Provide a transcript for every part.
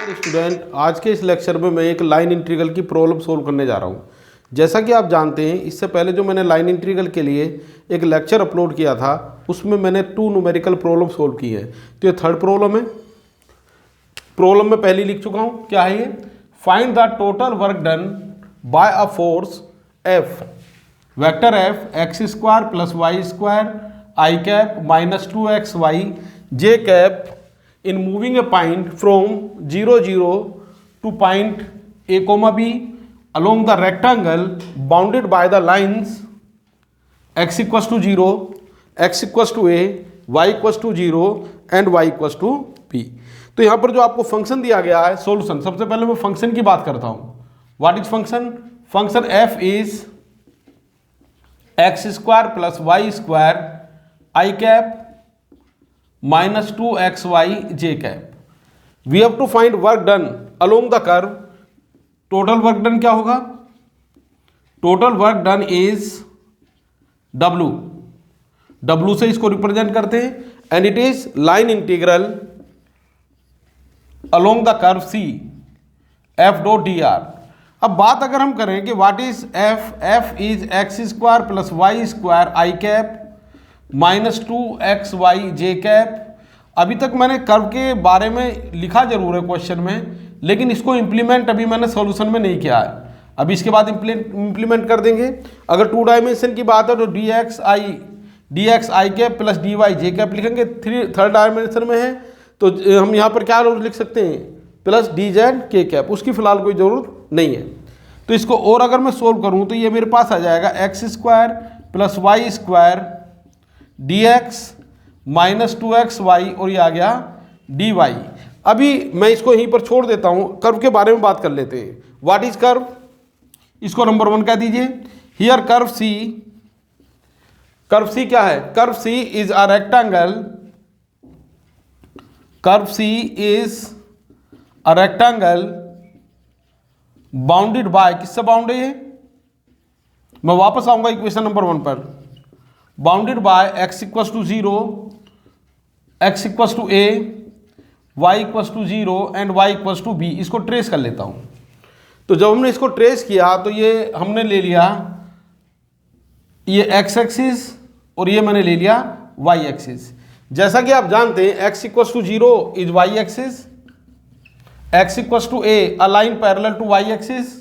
Student, आज के इस लेक्चर में मैं एक लाइन इंटीग्रल की प्रॉब्लम सोल्व करने जा रहा हूँ। जैसा कि आप जानते हैं, इससे पहले जो मैंने लाइन इंटीग्रल के लिए एक लेक्चर अपलोड किया था उसमें मैंने 2 न्यूमेरिकल प्रॉब्लम सोल्व की है। तो ये थर्ड प्रॉब्लम है। प्रॉब्लम में पहले लिख चुका हूँ। क्या है ये? Find the total work done by a force F, vector F X square plus Y square I cap minus 2xy J cap in moving a point from 0 0 to point a comma b along the rectangle bounded by the lines x equals to 0, x equals to a, y equals to 0 and y equals to b। तो यहाँ पर जो आपको function दिया गया है solution, सबसे पहले मैं फंक्शन की बात करता हूँ। What is function? Function f is X square plus Y square I cap minus 2xy J cap. We have to find work done along the curve. Total work done क्या होगा? Total work done is W। W से इसको represent करते हैं and it is line integral along the curve C F dot dr। अब बात अगर हम करें कि what is F, F is X square plus Y square I cap minus 2xy J cap. अभी तक मैंने कर्व के बारे में लिखा जरूर है क्वेश्चन में, लेकिन इसको इम्प्लीमेंट अभी मैंने सॉल्यूशन में नहीं किया है। अभी इसके बाद इम्प्लीमेंट कर देंगे। अगर 2 डायमेंशन की बात है तो dx आई कैप प्लस dy जे कैप लिखेंगे। थर्ड डायमेंशन में है तो हम यहाँ पर क्या लिख सकते हैं? प्लस dz के कैप। उसकी फिलहाल कोई ज़रूरत नहीं है। तो इसको और अगर मैं सोल्व करूँ तो ये मेरे पास आ जाएगा X square plus Y square dx minus 2xy और ये आ गया dy। अभी मैं इसको यहीं पर छोड़ देता हूँ, कर्व के बारे में बात कर लेते हैं। What is curve? इसको नंबर 1 कह दीजिए। Here curve C। Curve C क्या है? Curve C is a rectangle. Curve C is a rectangle bounded by, किससे बाउंड है ये? मैं वापस आऊंगा इक्वेशन नंबर 1 पर। Bounded by x equals to 0, x equals to a, y equals to 0 and y equals to b। इसको trace कर लेता हूं। तो जब हमने इसको ट्रेस किया तो ये हमने ले लिया ये x एक्सिस और ये मैंने ले लिया y एक्सिस। जैसा कि आप जानते हैं x equals to 0 is y axis, x equals to a a line parallel to y axis,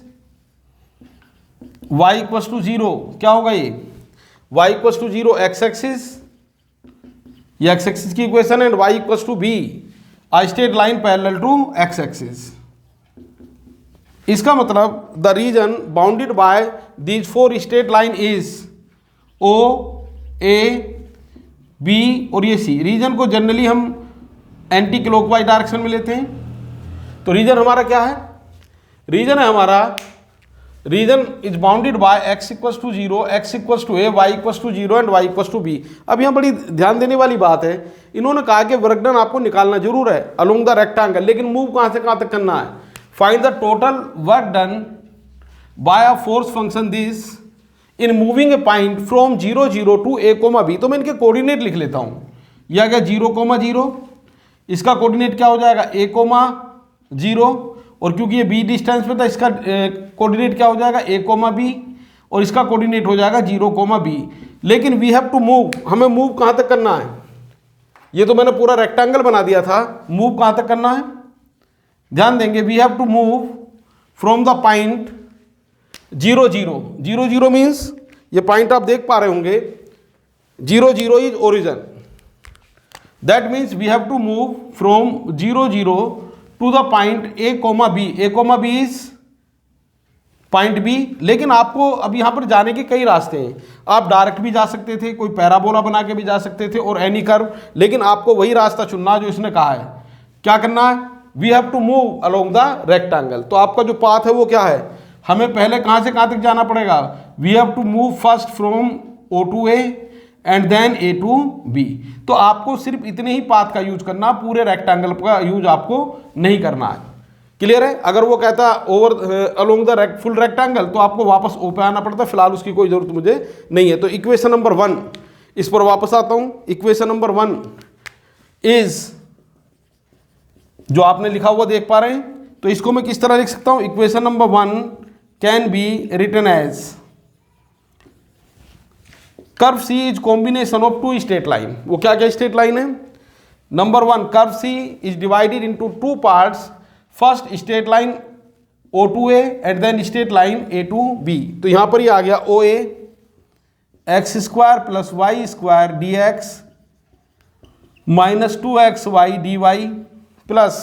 y equals to 0 क्या होगा ये? y equals to 0 x axis, ये x एक्सिस की इक्वेशन है, and y equals to b a straight line parallel to x axis. इसका मतलब the region bounded by these 4 straight line is o, a, b और ये c। Region को generally हम anti clockwise direction में लेते हैं। तो रीजन हमारा क्या है? रीजन है हमारा, region is bounded by x equals to 0, x equals to a, y equals to 0 and y equals to b। अब यहाँ बड़ी ध्यान देने वाली बात है, इन्होंने कहा कि वर्क डन आपको निकालना जरूर है अलोंग द रेक्टेंगल, लेकिन मूव कहाँ से कहाँ तक करना है? Find the total work done by a force function this in moving a point from 0 0 to a, b। तो मैं इनके कोऑर्डिनेट लिख लेता हूँ। यह आ गया 0, 0। इसका कोऑर्डिनेट क्या हो जाएगा? a, 0। और क्योंकि ये b डिस्टेंस पे था, इसका कोऑर्डिनेट क्या हो जाएगा? a, b और इसका कोऑर्डिनेट हो जाएगा 0, b। लेकिन वी हैव टू मूव, हमें मूव कहाँ तक करना है? ये तो मैंने पूरा रेक्टेंगल बना दिया था, मूव कहाँ तक करना है? ध्यान देंगे, we have to move from the point 0 0। 0 0 means ये पॉइंट आप देख पा रहे होंगे, 0 0 is origin. That means we have to move from 0 0 to the point a, b। a, b is point b। लेकिन आपको अब यहां पर जाने के कई रास्ते हैं। आप डायरेक्ट भी जा सकते थे, कोई पैराबोला बना के भी जा सकते थे और एनी कर्व, लेकिन आपको वही रास्ता चुनना जो इसने कहा है। क्या करना है? We have to move along the rectangle. तो आपका जो पाथ है वो क्या है? हमें पहले कहां से कहां तक जाना पड़ेगा? We have to move first from o to a and then a to b। तो आपको सिर्फ इतने ही पाथ का यूज करना, पूरे रेक्टेंगल का यूज आपको नहीं करना है। क्लियर है? अगर वो कहता over along the full rectangle तो आपको वापस ओ पे आना पड़ता। फिलहाल उसकी कोई जरूरत मुझे नहीं है। तो इक्वेशन नंबर 1, इस पर वापस आता हूं। इक्वेशन नंबर 1 इज जो आपने लिखा हुआ देख पा रहे हैं, तो इसको मैं किस तरह लिख सकता हूँ, equation number 1 can be written as curve C is combination of two straight line. वो क्या क्या स्ट्रेट लाइन है? Number 1, curve C is divided into two parts, first straight line O2A and then straight line A2B। तो यहां पर ये आ गया OA x square plus Y square d x minus 2xy dy plus,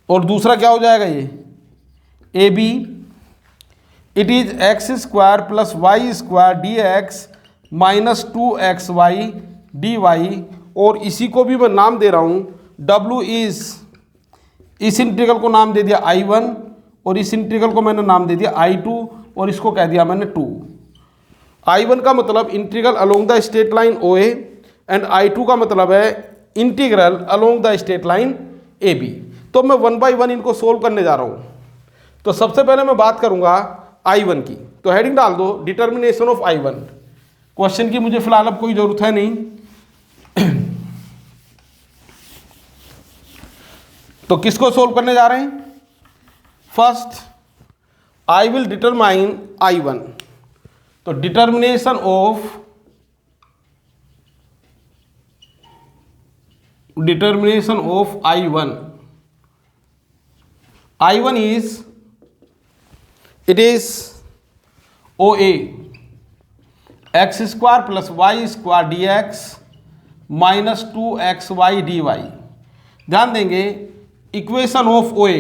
और दूसरा क्या हो जाएगा ये AB, it is X square plus Y square d x minus 2xy dy, और इसी को भी मैं नाम दे रहा हूं W इज, इस इंटीग्रल को नाम दे दिया I1 और इस इंटीग्रल को मैंने नाम दे दिया I2 और इसको कह दिया मैंने 2। I1 का मतलब integral along the straight line OA and I2 का मतलब है integral along the straight line AB। तो मैं 1 बाय 1 इनको सोल्व करने जा रहा हूं। तो सबसे पहले मैं बात करूंगा I1 की, तो हेडिंग डाल दो डिटर्मिनेशन ऑफ I1। क्वेश्चन की मुझे फिलहाल अब कोई जरूरत है नहीं। तो किसको सोल्व करने जा रहे हैं? First I will determine I1। तो डिटर्मिनेशन ऑफ I1 इज, it is OA x square plus Y square d x minus 2xy dy। ध्यान देंगे इक्वेशन ऑफ OA।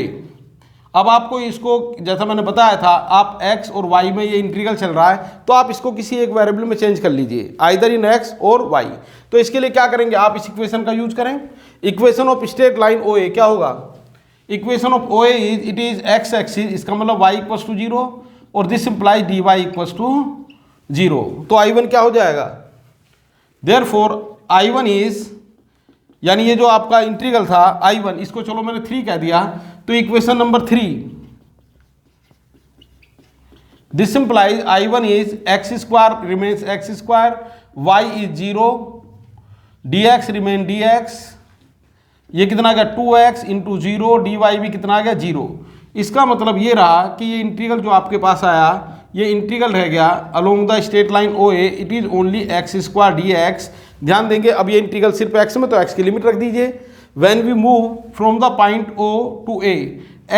अब आपको इसको जैसा मैंने बताया था, आप x और y में ये इंटीग्रल चल रहा है तो आप इसको किसी एक वेरिएबल में चेंज कर लीजिए, आइदर इन x और y। तो इसके लिए क्या करेंगे, आप इस इक्वेशन का यूज करें। Equation of straight line OA क्या होगा? Equation of OA is, it is x axis, इसका मतलब y इक्वल्स टू 0 और this implies dy equals to 0। तो I1 क्या हो जाएगा? देयरफॉर I1 इज, यानी ये जो आपका इंटीग्रल था I1, इसको चलो मैंने 3 कह दिया, तो equation number 3, this implies I1 is X square remains x square, y is 0, dx remain dx, ये कितना आ गया 2x इंटू 0, dy भी कितना आ गया 0। इसका मतलब ये रहा कि ये इंटीग्रल जो आपके पास आया, ये इंटीग्रल रह गया along the straight line OA, it is only x square dx। ध्यान देंगे अब ये इंटीग्रल सिर्फ x में, तो x की लिमिट रख दीजिए। When we move from the point O to A,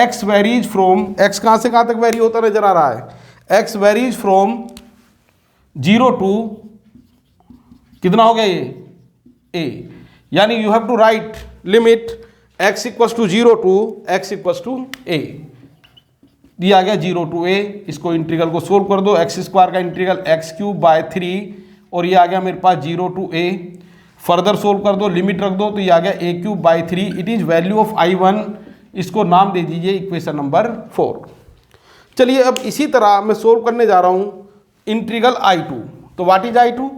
x varies from, x कहाँ से कहाँ तक वेरी होता नजर आ रहा है, x वेरीज फ्रॉम 0 टू कितना हो गया ये A, यानी you have to write limit x equals to 0 to x equals to A। दिया गया 0 टू A, इसको इंटीग्रल को सोल्व कर दो, एक्स स्क्वायर का इंटीग्रल x³ बाय 3, और ये आ गया मेरे पास 0 टू A। फर्दर सोल्व कर दो, लिमिट रख दो, तो ये आ गया a³ by 3, it is value of I1। इसको नाम दे दीजिए इक्वेशन नंबर 4। चलिए अब इसी तरह मैं सोल्व करने जा रहा हूं इंटीग्रल I2। तो व्हाट इज I2?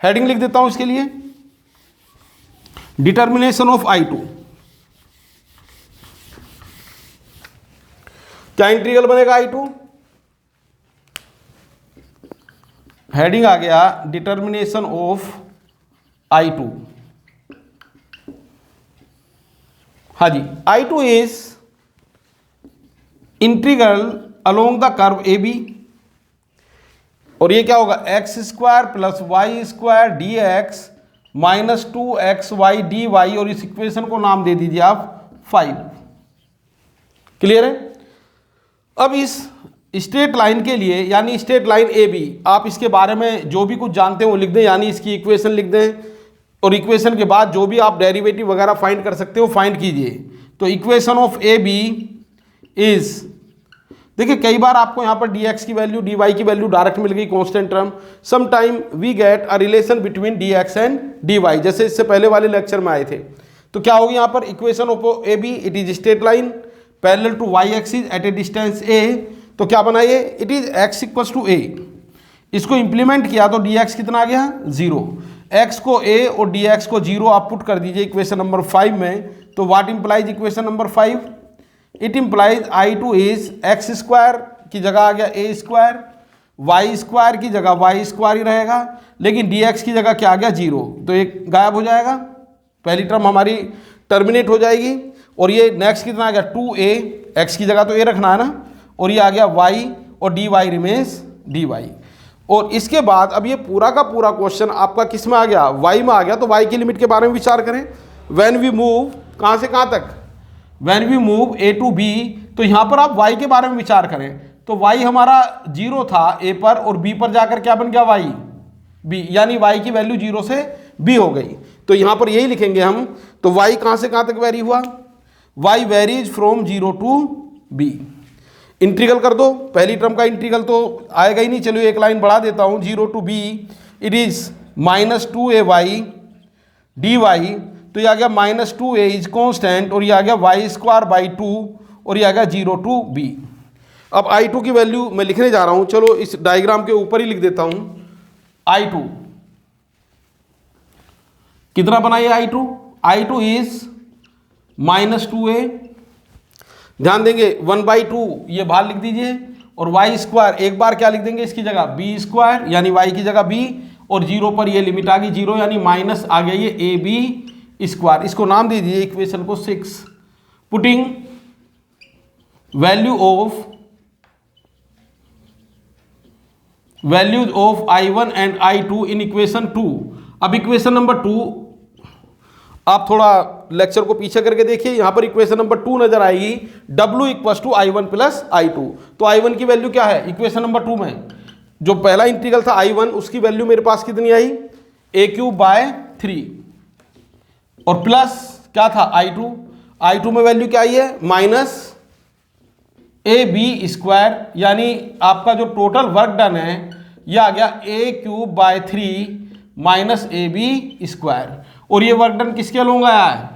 हेडिंग लिख देता हूं इसके लिए, डिटर्मिनेशन ऑफ I2। क्या इंटीग्रल बनेगा I2? हेडिंग आ गया डिटर्मिनेशन ऑफ I2। हाँ जी, I2 is integral along the curve AB, और ये क्या होगा x square plus Y square d x minus 2xy dy, और इस इक्वेशन को नाम दे दीजिए आप 5। क्लियर है? अब इस स्ट्रेट लाइन के लिए, यानी स्ट्रेट लाइन AB, आप इसके बारे में जो भी कुछ जानते हैं वो लिख दें, यानी इसकी इक्वेशन लिख दें, और इक्वेशन के बाद जो भी आप डेरिवेटिव वगैरह फाइंड कर सकते हो फाइंड कीजिए। तो इक्वेशन ऑफ AB इज, देखिए कई बार आपको यहाँ पर dx की वैल्यू dy की वैल्यू डायरेक्ट मिल गई constant term, some time we get a relation between dx and dy, जैसे इससे पहले वाले लेक्चर में आए थे। तो क्या होगी यहाँ पर equation of AB, it is straight line parallel to y axis at a distance a। तो क्या बनाइए, it is x equals to a। इसको इंप्लीमेंट किया तो dx कितना आ गया 0, x को a और dx को 0 आप पुट कर दीजिए इक्वेशन नंबर 5 में। तो what implies equation number 5? It implies I2 is X square की जगह आ गया a स्क्वायर, वाई स्क्वायर की जगह वाई स्क्वायर ही रहेगा, लेकिन dx की जगह क्या आ गया 0, तो एक गायब हो जाएगा। पहली टर्म हमारी टर्मिनेट हो जाएगी और ये नेक्स्ट कितना आ गया 2a, x की जगह तो a रखना है ना, और ये आ गया y और dy रिमेन्स dy। और इसके बाद अब ये पूरा का पूरा क्वेश्चन आपका किस में आ गया, y में आ गया। तो y की लिमिट के बारे में विचार करें। व्हेन वी मूव कहाँ से कहाँ तक, when we move a to b, तो यहाँ पर आप y के बारे में विचार करें तो y हमारा 0 था a पर और b पर जाकर क्या बन गया y b, यानी y की वैल्यू 0 से b हो गई। तो यहाँ पर यही लिखेंगे हम। तो y कहाँ से कहाँ तक वेरी हुआ, y varies from 0 to b। Integral कर दो, पहली टर्म का इंटीग्रल तो आएगा ही नहीं, चलो एक लाइन बढ़ा देता हूँ, 0 to b it is -2ay dy। तो ये आ गया -2a इज कॉन्स्टेंट और ये आ गया y²/2 और ये आ गया 0 टू b। अब I2 की वैल्यू मैं लिखने जा रहा हूँ, चलो इस डायग्राम के ऊपर ही लिख देता हूँ। I2 कितना बनाइए, I2 इज -2a, ध्यान देंगे 1/2 ये बाहर लिख दीजिए, और y² एक बार क्या लिख देंगे इसकी जगह b², यानी y की जगह b, और 0 पर ये लिमिट आ गई 0, यानी माइनस आ गया ये ab²। इसको नाम दे दीजिए इक्वेशन को 6। Putting values of I1 and I2 in equation 2। अब इक्वेशन नंबर 2 आप थोड़ा लेक्चर को पीछे करके देखिए, यहां पर इक्वेशन नंबर 2 नजर आएगी, W = I1 + I2। तो I1 की वैल्यू क्या है इक्वेशन नंबर 2 में, जो पहला इंटीग्रल था I1 उसकी वैल्यू मेरे पास कितनी आई a³/3, और प्लस क्या था I2 में वैल्यू क्या आई है -ab², यानी आपका जो टोटल वर्क डन है यह आ गया a³/3 -ab²। और ये वर्क डन किसके अलोंग आया है,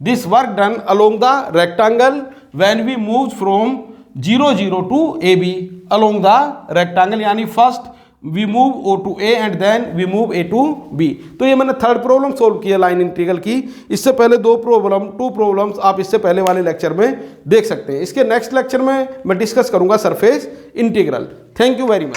this work done along the rectangle when we move from 0 0 to ab along the rectangle, यानी first we move O to A and then we move A to B। तो ये मैंने third problem solve किया line integral की। इससे पहले to problems आप इससे पहले वाले लेक्चर में देख सकते हैं। इसके नेक्स्ट लेक्चर में मैं डिस्कस करूंगा surface integral. Thank you very much.